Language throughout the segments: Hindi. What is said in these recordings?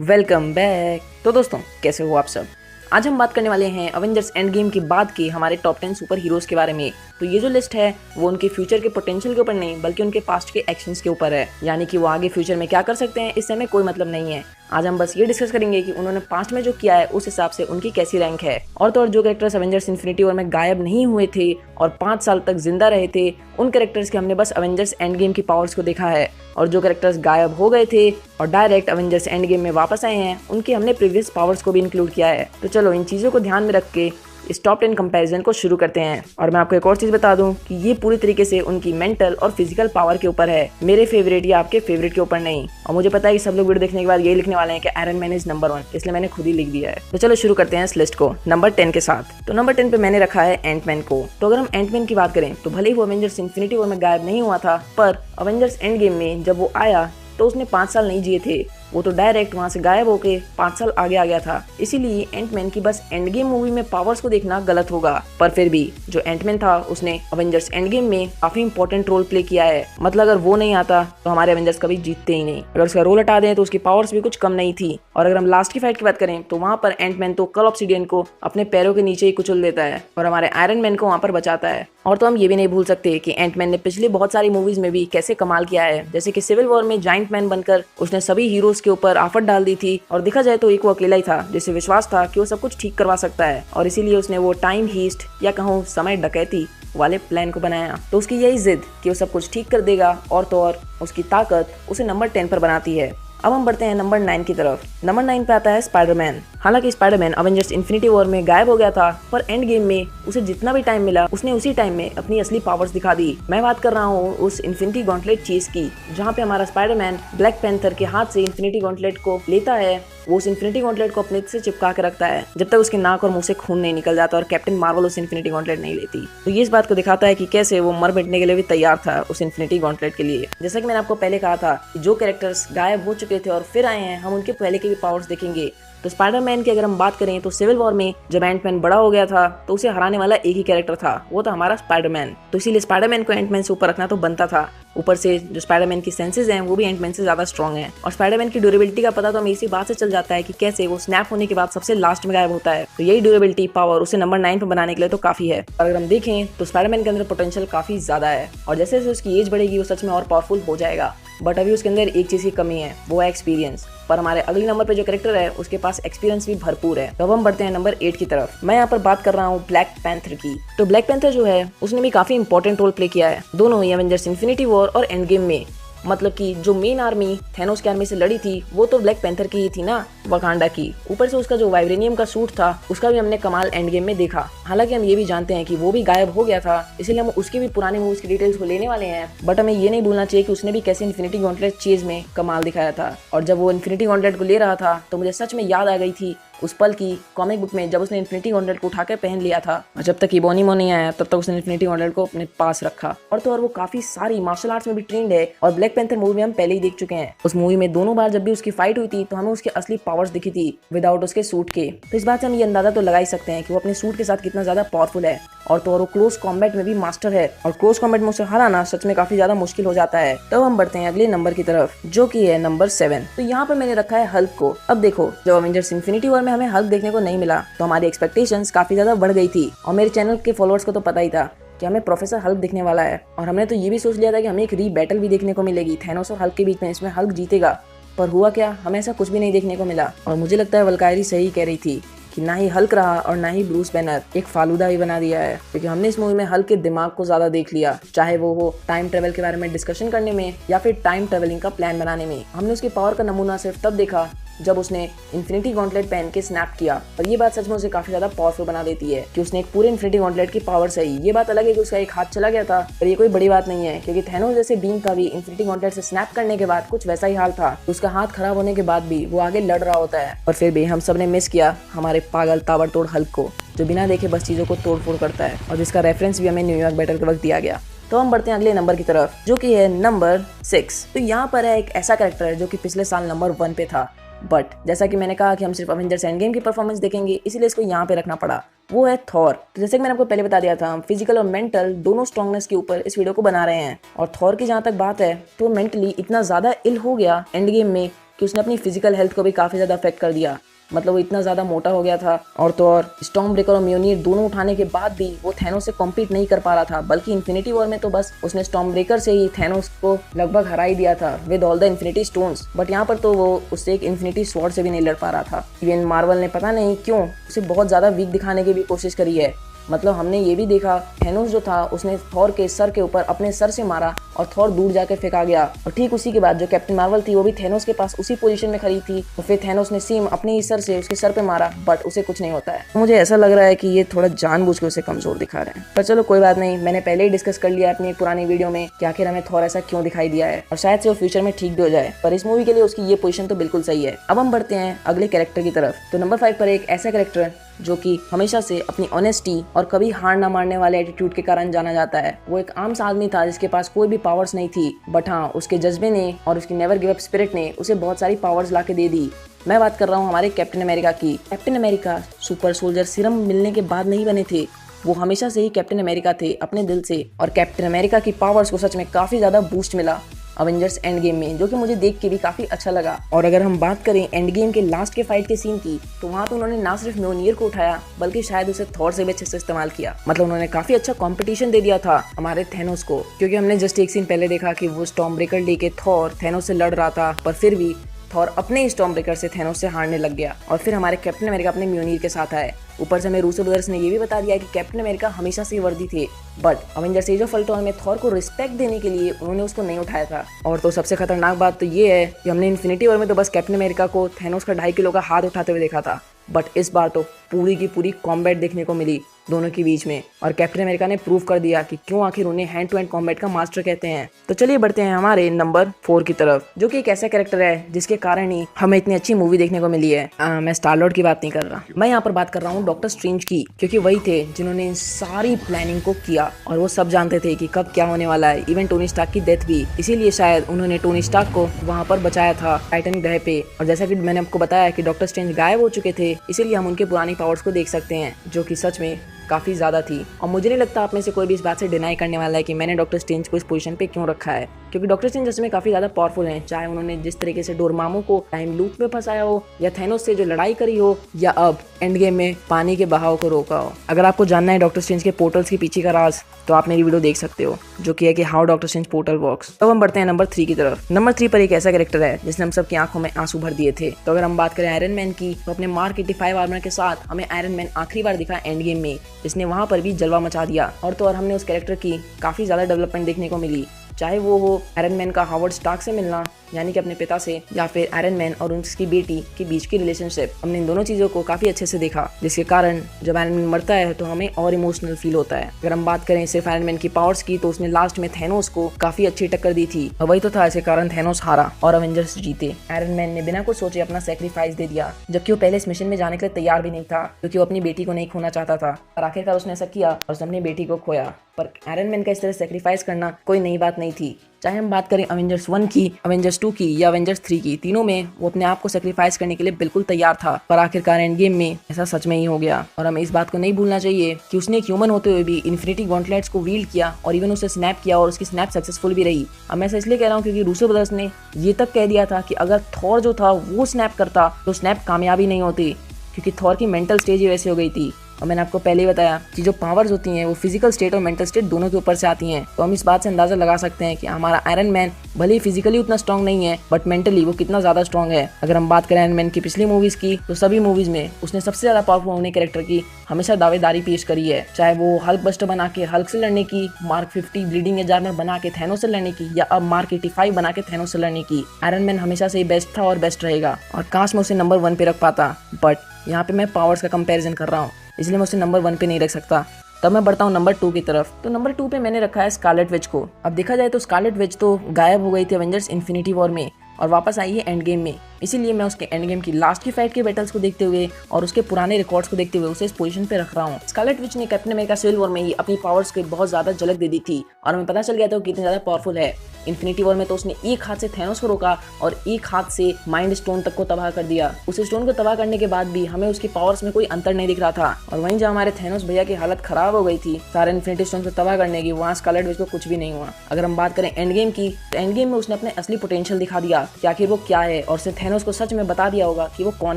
Welcome back. तो दोस्तों, कैसे हो आप सब। आज हम बात करने वाले हैं अवेंजर्स एंड गेम के बाद के हमारे टॉप 10 सुपर हीरोज के बारे में। तो ये जो लिस्ट है वो उनके फ्यूचर के पोटेंशियल के ऊपर नहीं बल्कि उनके पास्ट के एक्शंस के ऊपर है, यानी कि वो आगे फ्यूचर में क्या कर सकते हैं इससे हमें कोई मतलब नहीं है। आज हम बस ये डिस्कस करेंगे कि उन्होंने पास्ट में जो किया है उस हिसाब से उनकी कैसी रैंक है। और तो और जो कैरेक्टर्स अवेंजर्स इन्फिनिटी वॉर में गायब नहीं हुए थे और 5 साल तक जिंदा रहे थे, उन कैरेक्टर्स के हमने बस अवेंजर्स एंड गेम की पावर्स को देखा है। और जो कैरेक्टर्स गायब हो गए थे और डायरेक्ट अवेंजर्स एंड गेम में वापस आए हैं, उनके हमने प्रीवियस पावर्स को भी इंक्लूड किया है। तो चलो इन चीज़ों को ध्यान में रख के इस टॉप 10 कंपैरिजन को शुरू करते हैं। और मैं आपको एक और चीज़ बता दूं कि ये पूरी तरीके से उनकी मेंटल और फिजिकल पावर के ऊपर है, मेरे फेवरेट या आपके फेवरेट के ऊपर नहीं। और मुझे पता है कि सब लोग वीडियो देखने के बाद यही लिखने वाले हैं कि आयरन मैन इज नंबर 1, इसलिए मैंने खुद ही लिख दिया है। तो चलो शुरू करते हैं इस लिस्ट को नंबर 10 के साथ। तो नंबर 10 पे मैंने रखा है एंटमैन को। तो अगर हम एंटमैन की बात करें तो भले ही वो अवेंजर्स इन्फिनिटी वॉर में गायब नहीं हुआ था, पर अवेंजर्स एंड गेम में जब वो आया तो उसने 5 साल नहीं जिए थे, वो तो डायरेक्ट वहां से गायब होके 5 साल आगे आ गया था। इसीलिए एंटमैन की बस एंड गेम मूवी में पावर्स को देखना गलत होगा। पर फिर भी जो एंटमैन था उसने अवेंजर्स एंड गेम में काफी इंपॉर्टेंट रोल प्ले किया है। मतलब अगर वो नहीं आता तो हमारे अवेंजर्स कभी जीतते ही नहीं। अगर उसका रोल हटा दें तो उसकी पावर्स भी कुछ कम नहीं थी। और अगर हम लास्ट की फाइट की बात करें तो वहां पर एंटमैन तो कल ऑब्सिडियन को अपने पैरों के नीचे ही कुचल देता है और हमारे आयरन मैन को वहां पर बचाता है। और तो हम ये भी नहीं भूल सकते कि एंटमैन ने पिछली बहुत सारी मूवीज में भी कैसे कमाल किया है। जैसे कि सिविल वॉर में जाइंट मैन बनकर उसने सभी हीरोज के ऊपर आफत डाल दी थी और देखा जाए तो एक वो अकेला ही था जिसे विश्वास था कि वो सब कुछ ठीक करवा सकता है। और इसीलिए उसने वो टाइम हीस्ट या कहूँ समय डकैती वाले प्लान को बनाया। तो उसकी यही जिद कि वो सब कुछ ठीक कर देगा और तो और उसकी ताकत उसे नंबर 10 पर बनाती है। अब हम बढ़ते हैं नंबर 9 की तरफ। नंबर 9 पे आता है स्पाइडरमैन। हालांकि स्पाइडरमैन अवेंजर्स इन्फिनिटी वॉर में गायब हो गया था, पर एंड गेम में उसे जितना भी टाइम मिला उसने उसी टाइम में अपनी असली पावर्स दिखा दी। मैं बात कर रहा हूँ उस इन्फिनिटी गॉन्टलेट चीज की, जहाँ पे हमारा स्पाइडरमैन ब्लैक पैंथर के हाथ से इन्फिनिटी गॉन्टलेट को लेता है। वो उस इन्फिनिटी गॉन्टलेट को अपने से चिपका के रखता है जब तक उसके नाक और मुंह से खून नहीं निकल जाता और कैप्टन मार्वल उस इन्फिनिटी गॉन्टलेट नहीं लेती। तो ये इस बात को दिखाता है कि कैसे वो मर मिटने के लिए भी तैयार था उस इन्फिनिटी गॉन्टलेट के लिए। जैसा कि मैंने आपको पहले कहा था कि जो कैरेक्टर्स गायब हो चुके थे और फिर आए हैं, हम उनके पहले के भी पावर्स देखेंगे। तो स्पाइडरमैन की अगर हम बात करें तो सिविल वॉर में जब एंटमैन बड़ा हो गया था तो उसे हराने वाला एक ही कैरेक्टर था, वो था हमारा स्पाइडरमैन। तो इसीलिए स्पाइडरमैन को एंटमैन से ऊपर रखना तो बनता था। ऊपर से जो स्पाइडरमैन की सेंसेस हैं वो भी एंटमैन से ज्यादा स्ट्रॉन्ग हैं। और स्पाइडरमैन की ड्यूरेबिलिटी का पता तो हमें इसी बात से चल जाता है कि कैसे वो स्नैप होने के बाद सबसे लास्ट में गायब होता है। तो यही ड्यूरेबिलिटी पावर उसे नंबर 9 पे बनाने के लिए तो काफी है। और अगर हम देखें तो स्पाइडरमैन के अंदर पोटेंशियल काफी ज्यादा है और जैसे जैसे उसकी एज बढ़ेगी वो सच में और पावरफुल हो जाएगा। बट अभी उसके अंदर एक चीज की कमी है, वो है एक्सपीरियंस। पर हमारे अगले नंबर पे जो कैरेक्टर है उसके पास एक्सपीरियंस भी भरपूर है। तो अब हम बढ़ते हैं नंबर 8 की तरफ। मैं यहाँ पर बात कर रहा हूँ ब्लैक पैंथर की। तो ब्लैक पैंथर जो है उसने भी काफी इंपॉर्टेंट रोल प्ले किया है दोनों ही एवेंजर्स इन्फिनिटी वॉर और एंड गेम में। मतलब कि जो मेन आर्मी थैनोस की आर्मी से लड़ी थी वो तो ब्लैक पैंथर की ही थी ना, वकांडा की। ऊपर से उसका जो वाइब्रेनियम का सूट था उसका भी हमने कमाल एंड गेम में देखा। हालांकि हम ये भी जानते हैं कि वो भी गायब हो गया था, इसलिए हम उसकी भी पुरानी मूवीज की डिटेल्स को लेने वाले हैं। बट हमें ये नहीं भूलना चाहिए कि उसने भी कैसे इन्फिनिटी गॉन्टलेट चीज में कमाल दिखाया था। और जब वो इन्फिनिटी गॉन्टलेट को ले रहा था तो मुझे सच में याद आ गई थी उस पल की कॉमिक बुक में जब उसने इन्फिनिटी गॉन्टलेट को उठाकर पहन लिया था और जब तक इबोनीमो नहीं आया तब तक उसने इन्फिनिटी गॉन्टलेट को अपने पास रखा। और तो और वो काफी सारी मार्शल आर्ट्स में भी ट्रेंड है और ब्लैक पैंथर मूवी में हम पहले ही देख चुके हैं। उस मूवी में दोनों बार जब भी उसकी फाइट हुई थी तो हमें उसके असली पावर्स दिखी थी विदाउट उसके सूट के। तो इस बात से हम ये अंदाजा तो लगा ही सकते हैं कि वो अपने सूट के साथ कितना ज्यादा पावरफुल है। और तो और वो क्लोज कॉम्बैट में भी मास्टर है और क्लोज कॉम्बैट में उसे हराना सच में काफी ज्यादा मुश्किल हो जाता है। तो हम बढ़ते हैं अगले नंबर की तरफ जो कि है नंबर 7। तो यहाँ पर मैंने रखा है हल्क को। अब देखो, जब अवेंजर्स इन्फिनिटी वॉर में हमें हल्क देखने को नहीं मिला तो हमारी एक्सपेक्टेशंस काफी ज्यादा बढ़ गई थी। और मेरे चैनल के फॉलोअर्स को तो पता ही था कि हमें प्रोफेसर हल्क दिखने वाला है और हमने तो ये भी सोच लिया था कि हमें एक री बैटल भी देखने को मिलेगी थैनोस और हल्क के बीच में, इसमें हल्क जीतेगा। पर हुआ क्या, हमें ऐसा कुछ भी नहीं देखने को मिला। और मुझे लगता है वल्कायरी सही कह रही थी कि ना ही हल्क रहा और ना ही ब्रूस बैनर, एक फालूदा ही बना दिया है। क्योंकि हमने इस मूवी में हल्क के दिमाग को ज्यादा देख लिया, चाहे वो हो टाइम ट्रेवल के बारे में डिस्कशन करने में या फिर टाइम ट्रेवलिंग का प्लान बनाने में। हमने उसकी पावर का नमूना सिर्फ तब देखा जब उसने इन्फिनिटी गॉन्टलेट पहन के स्नैप किया। और ये बात सच में उसे काफी ज्यादा पावरफुल बना देती है कि उसने एक पूरे इन्फिनिटी गॉन्टलेट की पावर से ही। ये बात अलग है कि उसका एक हाथ चला गया था, पर ये कोई बड़ी बात नहीं है क्योंकि थैनोस जैसे बीम का भी इन्फिनिटी गॉन्टलेट से स्नैप करने के बाद कुछ वैसा ही हाल था। उसका हाथ खराब होने के बाद भी वो आगे लड़ रहा होता है। और फिर भी हम सब ने मिस किया हमारे पागल ताबड़तोड़ हल्क को, जो बिना देखे बस चीजों को तोड़ फोड़ करता है और जिसका रेफरेंस भी हमें न्यूयॉर्क बैटल के वक्त दिया गया। तो हम बढ़ते हैं अगले नंबर की तरफ जो कि है नंबर 6। तो यहाँ पर है एक ऐसा कैरेक्टर है जो कि पिछले साल नंबर 1 पे था, बट जैसा कि मैंने कहा कि हम सिर्फ अवेंजर्स एंड गेम की परफॉर्मेंस देखेंगे, इसीलिए इसको यहाँ पे रखना पड़ा। वो है थॉर। तो जैसे कि मैंने आपको पहले बता दिया था, हम फिजिकल और मेंटल दोनों स्ट्रॉन्गनेस के ऊपर इस वीडियो को बना रहे हैं। और थॉर की जहाँ तक बात है तो मेंटली इतना ज़्यादा इल हो गया एंड गेम में कि उसने अपनी फिजिकल हेल्थ को भी काफ़ी ज़्यादा अफेक्ट कर दिया। मतलब वो इतना ज़्यादा मोटा हो गया था, और तो और स्टॉर्म ब्रेकर और म्योनिर दोनों उठाने के बाद भी वो थैनोस से कॉम्पीट नहीं कर पा रहा था, बल्कि इन्फिनिटी वॉर में तो बस उसने स्टॉर्म ब्रेकर से ही थैनोस को लगभग हरा ही दिया था with all the infinity stones. But यहाँ पर तो वो उससे एक इन्फिनिटी स्वॉर्ड से भी नहीं लड़ पा रहा था। इवन मार्वल ने पता नहीं क्यों उसे बहुत ज़्यादा वीक दिखाने की भी कोशिश करी है। मतलब हमने ये भी देखा, थैनोस जो था उसने थॉर के सर के ऊपर अपने सर से मारा और थॉर दूर जाके फेंका गया, और ठीक उसी के बाद जो कैप्टन मार्वल थी वो भी थैनोस के पास उसी पोजीशन में खड़ी थी, तो फिर थैनोस ने सेम अपने ही सर से उसके सर पे मारा, बट उसे कुछ नहीं होता है। मुझे ऐसा लग रहा है कि ये थोड़ा जानबूझ के उसे कमजोर दिखा रहे हैं, पर चलो कोई बात नहीं। मैंने पहले ही डिस्कस कर लिया अपनी एक पुरानी वीडियो में कि आखिर हमें थॉर ऐसा क्यों दिखाई दिया है, और शायद से वो फ्यूचर में ठीक भी हो जाए, पर इस मूवी के लिए उसकी ये पोजीशन तो बिल्कुल सही है। अब हम बढ़ते हैं अगले कैरेक्टर की तरफ। तो नंबर 5 पर एक ऐसा कैरेक्टर जो कि हमेशा से अपनी ऑनेस्टी और कभी हार ना मारने वाले एटीट्यूड के कारण जाना जाता है। वो एक आम सा आदमी था जिसके पास कोई भी पावर्स नहीं थी, बट हाँ, उसके जज्बे ने और उसकी नेवर गिव अप स्पिरिट ने उसे बहुत सारी पावर्स ला के दे दी। मैं बात कर रहा हूँ हमारे कैप्टन अमेरिका की। Captain America super soldier serum मिलने के बाद नहीं बने थे, वो हमेशा से ही कैप्टन अमेरिका थे अपने दिल से, और कैप्टन अमेरिका की पावर्स को सच में काफ़ी ज़्यादा बूस्ट मिला अवेंजर्स एंड गेम में, जो कि मुझे देख के भी काफ़ी अच्छा लगा। और अगर हम बात करें एंड गेम के लास्ट के फाइट के सीन की, तो वहाँ पे उन्होंने ना सिर्फ म्योनियर को उठाया, बल्कि शायद उसे थॉर से भी अच्छे से इस्तेमाल किया। मतलब उन्होंने काफ़ी अच्छा कंपटीशन दे दिया था हमारे थैनोस को, क्योंकि हमने जस्ट एक सीन पहले देखा कि वो स्टॉर्म ब्रेकर लेके थॉर थैनोस से लड़ रहा था, पर फिर भी थॉर अपने ही स्टॉर्म ब्रेकर से थैनोस से हारने लग गया, और फिर हमारे कैप्टन अमेरिका अपने म्योनिर के साथ आए। ऊपर से हमें रूसो ब्रदर्स ने ये भी बता दिया कि कैप्टन अमेरिका हमेशा से वर्दी थे, but Avengers as of Ultron में थॉर को रिस्पेक्ट देने के लिए उन्होंने उसको नहीं उठाया था। और तो सबसे खतरनाक बात तो ये है कि हमने इन्फिनिटी वॉर में तो बस कैप्टन अमेरिका को थैनोस का 2.5 किलो का हाथ उठाते हुए देखा था, बट इस बार तो पूरी की पूरी कॉम्बैट देखने को मिली दोनों के बीच में, और कैप्टन अमेरिका ने प्रूव कर दिया कि क्यों आखिर उन्हें हैंड टू हैंड कॉम्बैट का मास्टर कहते हैं। तो चलिए बढ़ते हैं हमारे नंबर 4 की तरफ, जो कि एक ऐसा कैरेक्टर है जिसके कारण ही हमें इतनी अच्छी मूवी देखने को मिली है। मैं स्टार लॉर्ड की बात नहीं कर रहा, मैं यहाँ पर बात कर रहा हूँ डॉक्टर स्ट्रेंज की, क्योंकि वही थे जिन्होंने सारी प्लानिंग को किया, और वो सब जानते थे कि कब क्या होने वाला है। इवन टोनी स्टार्क की डेथ भी, इसीलिए शायद उन्होंने टोनी स्टार्क को वहाँ पर बचाया था टाइटन ग्रह पे। और जैसा कि मैंने आपको बताया कि डॉक्टर स्ट्रेंज गायब हो चुके थे, इसीलिए हम उनके पुरानी पावर्स को देख सकते हैं, जो कि सच में काफ़ी ज़्यादा थी। और मुझे नहीं लगता आप में से कोई भी इस बात से डिनाई करने वाला है कि मैंने डॉक्टर स्ट्रेंज को इस पोजीशन पे क्यों रखा है, क्योंकि डॉक्टर स्ट्रेंज सच में काफ़ी ज़्यादा पावरफुल हैं। चाहे उन्होंने जिस तरीके से डोरमामू को टाइम लूप में फंसाया हो, या थैनोस से जो लड़ाई करी हो, या अब एंड गेम में पानी के बहाव को रोका हो। अगर आपको जानना है डॉक्टर स्ट्रेंज के पोर्टल्स के पीछे का राज, तो आप मेरी वीडियो देख सकते हो, जो कि है कि how doctor strange portal works. तो हम बढ़ते हैं नंबर 3 की तरफ। नंबर 3 पर एक ऐसा कैरेक्टर है जिसने हम सबकी आंखों में आंसू भर दिए थे। तो अगर हम बात करें आयरन मैन की, तो अपने मार्क 85 आर्मर के साथ हमें आयरन मैन आखिरी बार दिखा एंड गेम में, जिसने वहां पर भी जलवा मचा दिया। और तो और हमने उस कैरेक्टर की काफ़ी ज़्यादा डेवलपमेंट देखने को मिली, चाहे वो हो आयरन मैन का हावर्ड स्टार्क से मिलना, यानी कि अपने पिता से, या फिर आयरन मैन और उसकी बेटी के बीच की रिलेशनशिप। हमने इन दोनों चीज़ों को काफ़ी अच्छे से देखा, जिसके कारण जब आयरन मैन मरता है तो हमें और इमोशनल फील होता है। अगर हम बात करें सिर्फ आयरन मैन की पावर्स की, तो उसने लास्ट में थैनोस को काफ़ी अच्छी टक्कर दी थी, और वही तो था इसी कारण थैनोस हारा और अवेंजर्स जीते। आयरन मैन ने बिना कुछ सोचे अपना सेक्रीफाइस दे दिया, जबकि वो पहले इस मिशन में जाने के लिए तैयार भी नहीं था, क्योंकि वो अपनी बेटी को नहीं खोना चाहता था, और आखिरकार उसने ऐसा किया और उसने अपनी बेटी को खोया। पर आयरन मैन का इस तरह सेक्रीफाइस करना कोई नई बात नहीं थी। चाहे हम बात करें अवेंजर्स 1 की, अवेंजर्स 2 की, या अवेंजर्स 3 की, तीनों में वो अपने आप को सेक्रीफाइस करने के लिए बिल्कुल तैयार था, पर आखिरकार एंड गेम में ऐसा सच में ही हो गया। और हमें इस बात को नहीं भूलना चाहिए कि उसने एक ह्यूमन होते हुए भी इन्फिनिटी गॉन्टलेट्स को वील्ड किया, और इवन उसे स्नैप किया, और उसकी स्नैप सक्सेसफुल भी रही। अब मैं ऐसा इसलिए कह रहा हूँ क्योंकि रूसो ब्रदर्स ने ये तक कह दिया था कि अगर थॉर जो था वो स्नैप करता तो स्नैप कामयाबी नहीं होती, क्योंकि थॉर की मेंटल स्टेज ही वैसे हो गई थी। और मैंने आपको पहले ही बताया कि जो पावर्स होती हैं वो फिजिकल स्टेट और मेंटल स्टेट दोनों के ऊपर से आती हैं। तो हम इस बात से अंदाजा लगा सकते हैं कि हमारा आयरन मैन भले ही फिजिकली उतना स्ट्रॉन्ग नहीं है, बट मेंटली वो कितना ज़्यादा स्ट्रॉन्ग है। अगर हम बात करें आयरन मैन की पिछली मूवीज़ की, तो सभी मूवीज़ में उसने सबसे ज़्यादा पावरफुल होने कैरेक्टर की हमेशा दावेदारी पेश करी है। चाहे वो हल्क बस्टर बना के हल्क से लड़ने की, मार्क 50 ब्लीडिंग एज आर्मर बना के थैनोस से लड़ने की, या अब मार्क 85 बना के थैनोस से लड़ने की, आयरन मैन हमेशा से ही बेस्ट था और बेस्ट रहेगा। और काश मैं उसे नंबर 1 पे रख पाता, बट यहाँ पे मैं पावर्स का कंपैरिजन कर रहा हूँ, इसलिए मैं उसे नंबर 1 पे नहीं रख सकता। तब मैं बढ़ता हूँ नंबर 2 की तरफ। तो नंबर 2 पे मैंने रखा है स्कारलेट विच को। अब देखा जाए तो स्कारलेट विच तो गायब हो गई थी अवेंजर्स इन्फिनिटी वॉर में और वापस आई है एंड गेम में। इसीलिए मैं उसके एंड गेम की लास्ट की फाइट के बैटल्स को देखते हुए और उसके पुराने रिकॉर्ड्स को देखते हुए उसे इस पोजीशन पे रख रहा हूँ। स्कारलेट विच ने कैप्टन अमेरिका सिविल वॉर में ही अपनी पावर्स की बहुत ज्यादा झलक दे दी थी और हमें पता चल गया था वो कितनी ज्यादा पावरफुल है। इन्फिनिटी वॉर में तो उसने एक हाथ से थैनोस को रोका और एक हाथ से माइंड स्टोन तक को तबाह कर दिया। उस स्टोन को तबाह करने के बाद भी हमें उसकी पावर्स में कोई अंतर नहीं दिख रहा था। और वहीं जब हमारे थैनोस भैया की हालत खराब हो गई थी सारे इन्फिनिटी स्टोन को तबाह करने की, वहाँ स्कारलेट विच को कुछ भी नहीं हुआ। अगर हम बात करें एंड गेम की, तो एंड गेम में उसने अपने असली पोटेंशियल दिखा दिया कि आखिर वो क्या है और उसने थैनोस को सच में बता दिया होगा कि वो कौन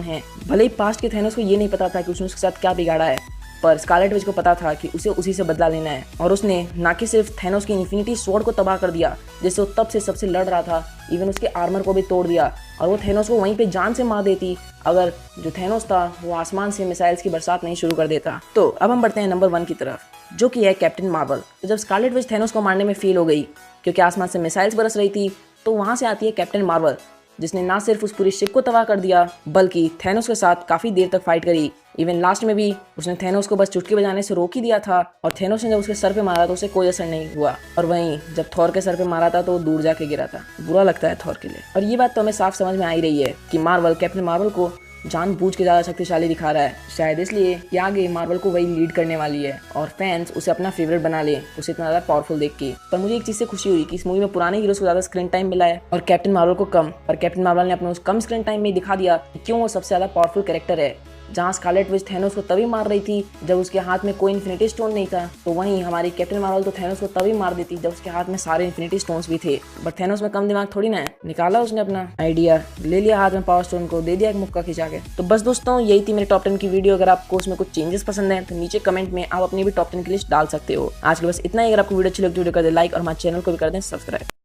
है। भले ही पास्ट के थैनोस को ये नहीं पता था कि उसने उसके साथ क्या बिगाड़ा है, पर स्कारलेट विच को पता था कि उसे उसी से बदला लेना है। और उसने ना कि सिर्फ थैनोस की इन्फिनिटी स्वॉर्ड को तबाह कर दिया जिससे वो तब से सबसे लड़ रहा था, इवन उसके आर्मर को भी तोड़ दिया और वो थैनोस को वहीं पे जान से मार देती अगर जो थैनोस था वो आसमान से मिसाइल्स की बरसात नहीं शुरू कर देता। तो अब हम बढ़ते हैं नंबर 1 की तरफ, जो कि है कैप्टन मार्वल। तो जब स्कारलेट विच थैनोस को मारने में फेल हो गई क्योंकि आसमान से मिसाइल्स बरस रही थी, तो वहाँ से आती है कैप्टन मार्वल, जिसने ना सिर्फ उस पूरी शिप को तबाह कर दिया बल्कि थैनोस के साथ काफी देर तक फाइट करी। इवन लास्ट में भी उसने थैनोस को बस चुटकी बजाने से रोक ही दिया था और थैनोस ने जब उसके सर पे मारा तो उसे कोई असर नहीं हुआ। और वहीं जब थॉर के सर पे मारा था तो वो दूर जाके गिरा था। बुरा लगता है थॉर के लिए। और ये बात तो हमें साफ समझ में आ ही रही है कि मार्वल कैप्टन मार्वल को जानबूझ के ज़्यादा शक्तिशाली दिखा रहा है, शायद इसलिए कि आगे मार्वल को वही लीड करने वाली है और फैंस उसे अपना फेवरेट बना ले उसे इतना ज़्यादा पावरफुल देख के। पर मुझे एक चीज़ से खुशी हुई कि इस मूवी में पुराने हीरोज को ज़्यादा स्क्रीन टाइम मिला है और कैप्टन मार्वल को कम। और कैप्टन मार्वल ने अपने उस कम स्क्रीन टाइम में दिखा दिया कि क्यों वो सबसे ज़्यादा पावरफुल कैरेक्टर है। जहाँ स्कारलेट विच थैनोस को तभी मार रही थी जब उसके हाथ में कोई इन्फिनिटी स्टोन नहीं था, तो वहीं हमारी कैप्टन मार्वल तो थैनोस को तभी मार देती जब उसके हाथ में सारे इन्फिनिटी स्टोन्स भी थे। बट थैनोस में कम दिमाग थोड़ी ना है, निकाला उसने अपना आइडिया, ले लिया हाथ में पावर स्टोन को, दे दिया एक मुक्का खिंचा के। तो बस दोस्तों यही थी मेरे टॉप 10 की वीडियो। अगर आपको उसमें कुछ चेंजेस पसंद है तो नीचे कमेंट में आप अपनी भी टॉप 10 की लिस्ट डाल सकते हो। आज के बस इतना ही। अगर आपको वीडियो अच्छी लगती है वीडियो कर दे लाइक और हमारे चैनल को भी कर दें सब्सक्राइब।